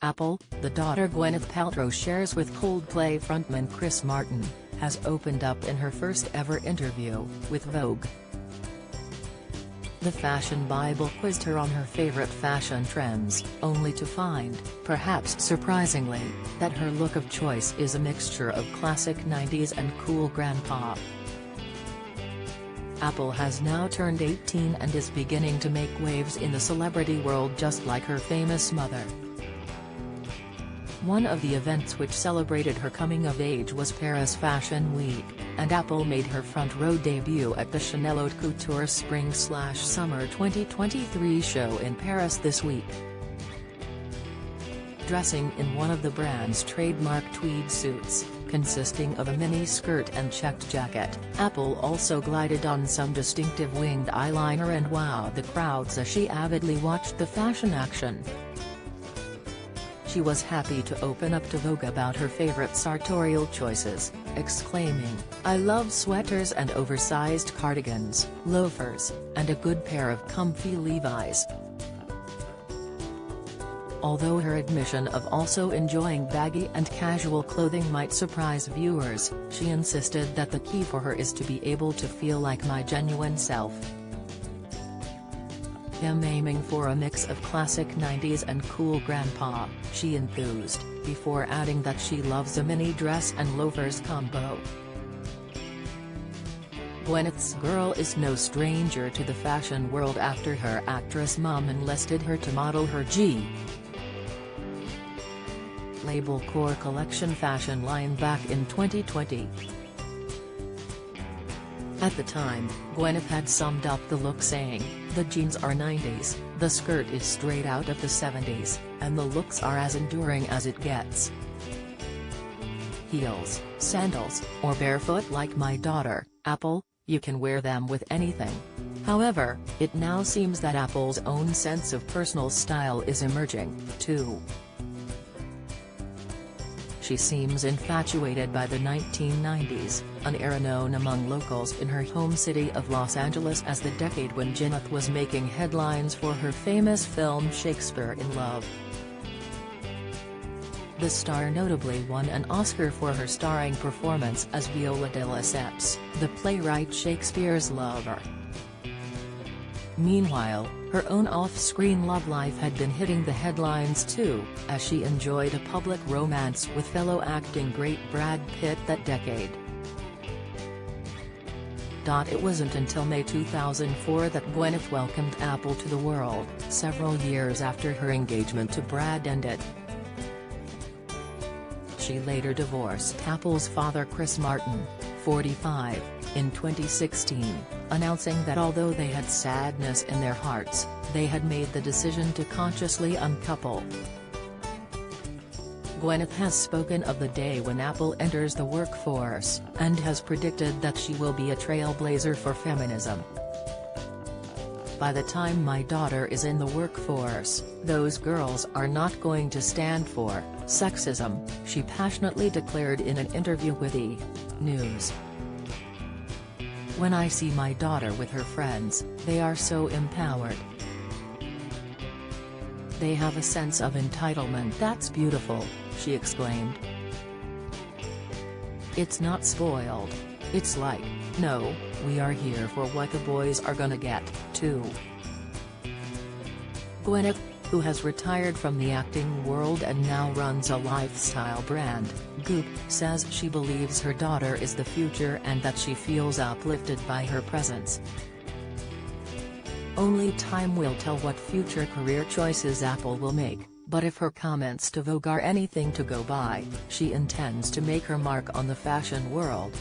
Apple, the daughter Gwyneth Paltrow shares with Coldplay frontman Chris Martin, has opened up in her first ever interview with Vogue. The fashion Bible quizzed her on her favorite fashion trends, only to find, perhaps surprisingly, that her look of choice is a mixture of classic 90s and cool grandpa. Apple has now turned 18 and is beginning to make waves in the celebrity world just like her famous mother. One of the events which celebrated her coming of age was Paris Fashion Week, and Apple made her front-row debut at the Chanel Haute Couture Spring/Summer 2023 show in Paris this week. Dressing in one of the brand's trademark tweed suits, consisting of a mini skirt and checked jacket, Apple also glided on some distinctive winged eyeliner and wowed the crowds as she avidly watched the fashion action. She was happy to open up to Vogue about her favorite sartorial choices, exclaiming, "I love sweaters and oversized cardigans, loafers, and a good pair of comfy Levi's." Although her admission of also enjoying baggy and casual clothing might surprise viewers, she insisted that the key for her is to be able to feel like my genuine self. "I'm aiming for a mix of classic 90s and cool grandpa," she enthused, before adding that she loves a mini dress and loafers combo. Gwyneth's girl is no stranger to the fashion world after her actress mom enlisted her to model her G. Label Core Collection fashion line back in 2020. At the time, Gwyneth had summed up the look saying, "The jeans are 90s, the skirt is straight out of the 70s, and the looks are as enduring as it gets. Heels, sandals, or barefoot like my daughter, Apple, you can wear them with anything." However, it now seems that Apple's own sense of personal style is emerging, too. She seems infatuated by the 1990s, an era known among locals in her home city of Los Angeles as the decade when Gwyneth was making headlines for her famous film Shakespeare in Love. The star notably won an Oscar for her starring performance as Viola de Lesseps, the playwright Shakespeare's lover. Meanwhile, her own off-screen love life had been hitting the headlines too, as she enjoyed a public romance with fellow acting great Brad Pitt that decade. It wasn't until May 2004 that Gwyneth welcomed Apple to the world, several years after her engagement to Brad ended. She later divorced Apple's father Chris Martin, 45, in 2016, announcing that although they had sadness in their hearts, they had made the decision to consciously uncouple. Gwyneth has spoken of the day when Apple enters the workforce, and has predicted that she will be a trailblazer for feminism. "By the time my daughter is in the workforce, those girls are not going to stand for sexism," she passionately declared in an interview with E! News. "When I see my daughter with her friends, they are so empowered. They have a sense of entitlement that's beautiful," she exclaimed. "It's not spoiled. It's like, no, we are here for what the boys are gonna get, too." Gwyneth, who has retired from the acting world and now runs a lifestyle brand, Goop, says she believes her daughter is the future and that she feels uplifted by her presence. Only time will tell what future career choices Apple will make, but if her comments to Vogue are anything to go by, she intends to make her mark on the fashion world.